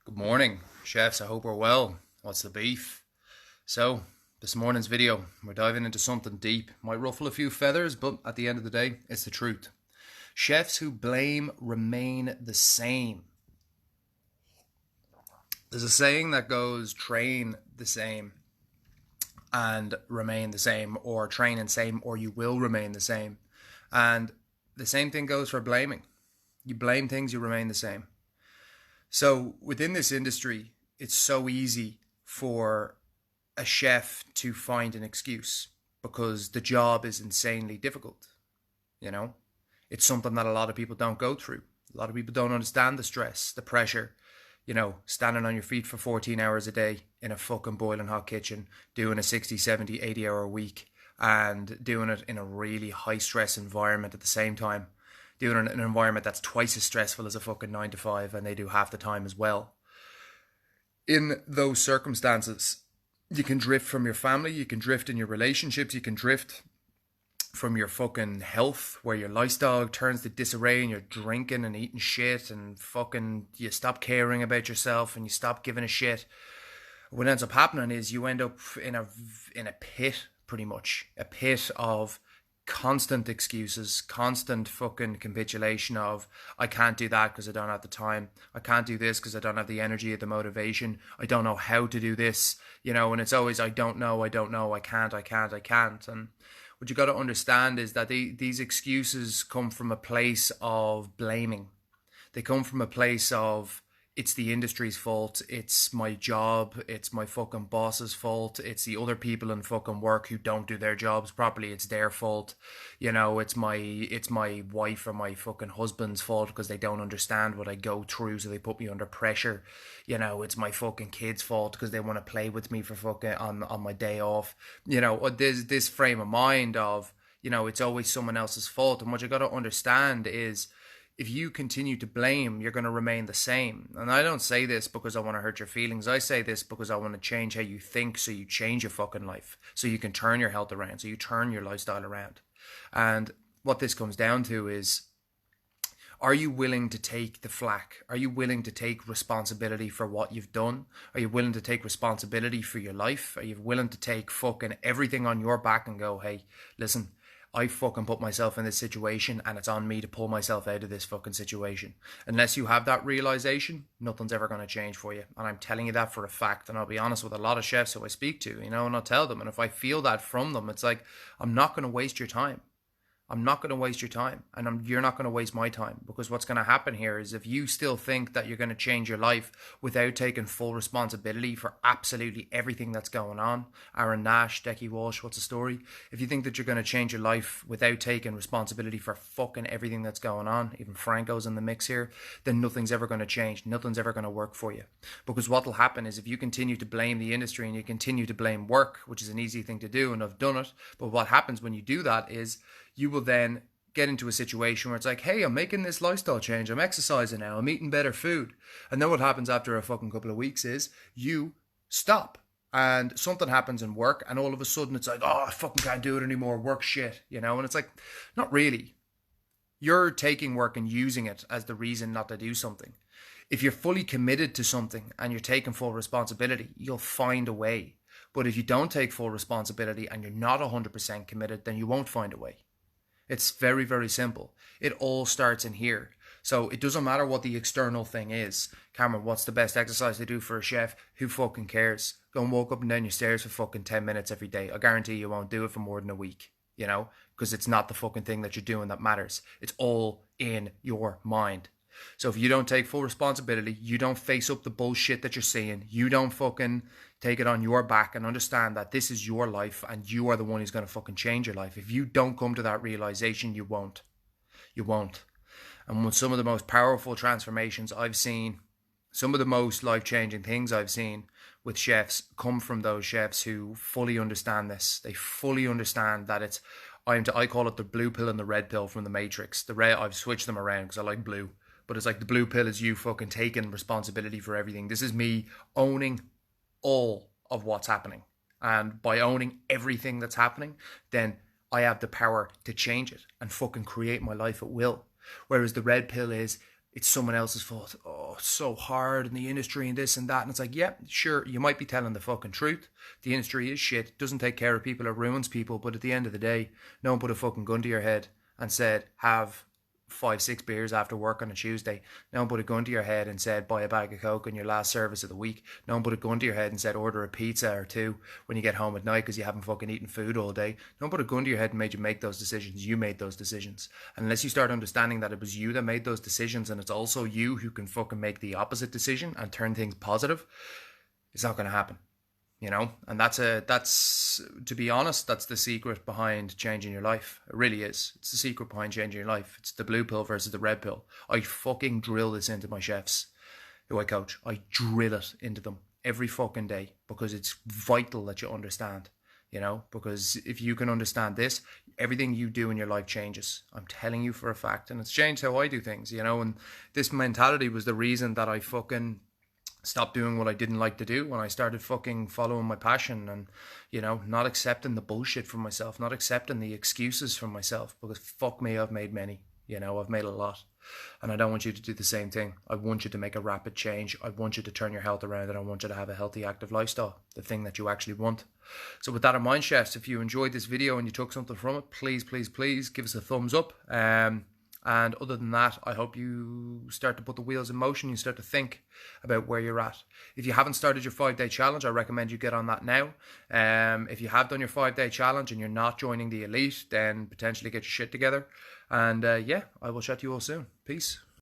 Good morning, chefs. I hope we're well. What's the beef? So, this morning's video, we're diving into something deep. Might ruffle a few feathers, but at the end of the day, it's the truth. Chefs who blame remain the same. There's a saying that goes train the same and remain the same, or train and same, or you will remain the same. And the same thing goes for blaming. You blame things, you remain the same. So within this industry, it's so easy for a chef to find an excuse because the job is insanely difficult. You know, it's something that a lot of people don't go through. A lot of people don't understand the stress, the pressure, standing on your feet for 14 hours a day in a fucking boiling hot kitchen, doing a 60, 70, 80 hour week and doing it in a really high stress environment at the same time, doing it in an environment that's twice as stressful as a fucking 9 to 5 and they do half the time as well. In those circumstances, you can drift from your family, you can drift in your relationships, you can drift from your fucking health, where your lifestyle turns to disarray and you're drinking and eating shit and fucking you stop caring about yourself and you stop giving a shit. What ends up happening is you end up in a pit, pretty much a pit of constant excuses, constant fucking capitulation of I can't do that because I don't have the time. I can't do this because I don't have the energy or the motivation. I don't know how to do this, and it's always I don't know, I can't. And what you got to understand is that these excuses come from a place of blaming. They come from a place of it's the industry's fault, it's my job, it's my fucking boss's fault, it's the other people in fucking work who don't do their jobs properly, it's their fault. It's my wife or my fucking husband's fault because they don't understand what I go through, so they put me under pressure. It's my fucking kids' fault because they want to play with me for fucking on my day off. There's this frame of mind of, it's always someone else's fault. And what you got to understand is if you continue to blame, you're going to remain the same. And I don't say this because I want to hurt your feelings. I say this because I want to change how you think so you change your fucking life. So you can turn your health around. So you turn your lifestyle around. And what this comes down to is, are you willing to take the flack? Are you willing to take responsibility for what you've done? Are you willing to take responsibility for your life? Are you willing to take fucking everything on your back and go, hey, listen, I fucking put myself in this situation and it's on me to pull myself out of this fucking situation. Unless you have that realization, nothing's ever going to change for you. And I'm telling you that for a fact. And I'll be honest with a lot of chefs who I speak to, and I'll tell them. And if I feel that from them, it's like, I'm not going to waste your time. I'm not going to waste your time, and you're not going to waste my time, because what's going to happen here is if you still think that you're going to change your life without taking full responsibility for absolutely everything that's going on, Aaron Nash, Decky Walsh, what's the story? If you think that you're going to change your life without taking responsibility for fucking everything that's going on, even Franco's in the mix here, then nothing's ever going to change. Nothing's ever going to work for you. Because what will happen is if you continue to blame the industry and you continue to blame work, which is an easy thing to do, and I've done it, but what happens when you do that is you will then get into a situation where it's like, hey, I'm making this lifestyle change. I'm exercising now. I'm eating better food. And then what happens after a fucking couple of weeks is you stop and something happens in work and all of a sudden it's like, oh, I fucking can't do it anymore. Work shit, And it's like, not really. You're taking work and using it as the reason not to do something. If you're fully committed to something and you're taking full responsibility, you'll find a way. But if you don't take full responsibility and you're not 100% committed, then you won't find a way. It's very, very simple. It all starts in here. So it doesn't matter what the external thing is. Cameron, what's the best exercise to do for a chef? Who fucking cares? Go and walk up and down your stairs for fucking 10 minutes every day. I guarantee you won't do it for more than a week, because it's not the fucking thing that you're doing that matters. It's all in your mind. So if you don't take full responsibility, you don't face up the bullshit that you're seeing, you don't fucking take it on your back and understand that this is your life and you are the one who's going to fucking change your life. If you don't come to that realization, you won't. You won't. And with some of the most powerful transformations I've seen, some of the most life-changing things I've seen with chefs come from those chefs who fully understand this. They fully understand that I call it the blue pill and the red pill from the Matrix. The red, I've switched them around because I like blue. But it's like the blue pill is you fucking taking responsibility for everything. This is me owning all of what's happening. And by owning everything that's happening, then I have the power to change it and fucking create my life at will. Whereas the red pill is it's someone else's fault. Oh, it's so hard in the industry and this and that. And it's like, yeah, sure, you might be telling the fucking truth. The industry is shit. It doesn't take care of people. It ruins people. But at the end of the day, no one put a fucking gun to your head and said, have 5, 6 beers after work on a Tuesday. No one put a gun to your head and said, buy a bag of Coke on your last service of the week. No one put a gun to your head and said, order a pizza or two when you get home at night because you haven't fucking eaten food all day. No one put a gun to your head and made you make those decisions. You made those decisions. And unless you start understanding that it was you that made those decisions and it's also you who can fucking make the opposite decision and turn things positive, it's not going to happen. And that's to be honest, that's the secret behind changing your life. It really is. It's the secret behind changing your life. It's the blue pill versus the red pill. I fucking drill this into my chefs who I coach. I drill it into them every fucking day because it's vital that you understand, because if you can understand this, everything you do in your life changes. I'm telling you for a fact. And it's changed how I do things, and this mentality was the reason that I fucking stopped doing what I didn't like to do when I started fucking following my passion and, not accepting the bullshit from myself, not accepting the excuses from myself, because fuck me, I've made many, I've made a lot. And I don't want you to do the same thing. I want you to make a rapid change. I want you to turn your health around and I want you to have a healthy, active lifestyle, the thing that you actually want. So with that in mind, chefs, if you enjoyed this video and you took something from it, please, please, please give us a thumbs up. And other than that, I hope you start to put the wheels in motion. You start to think about where you're at. If you haven't started your 5-day challenge, I recommend you get on that now. If you have done your 5-day challenge and you're not joining the elite, then potentially get your shit together. And yeah, I will chat to you all soon. Peace.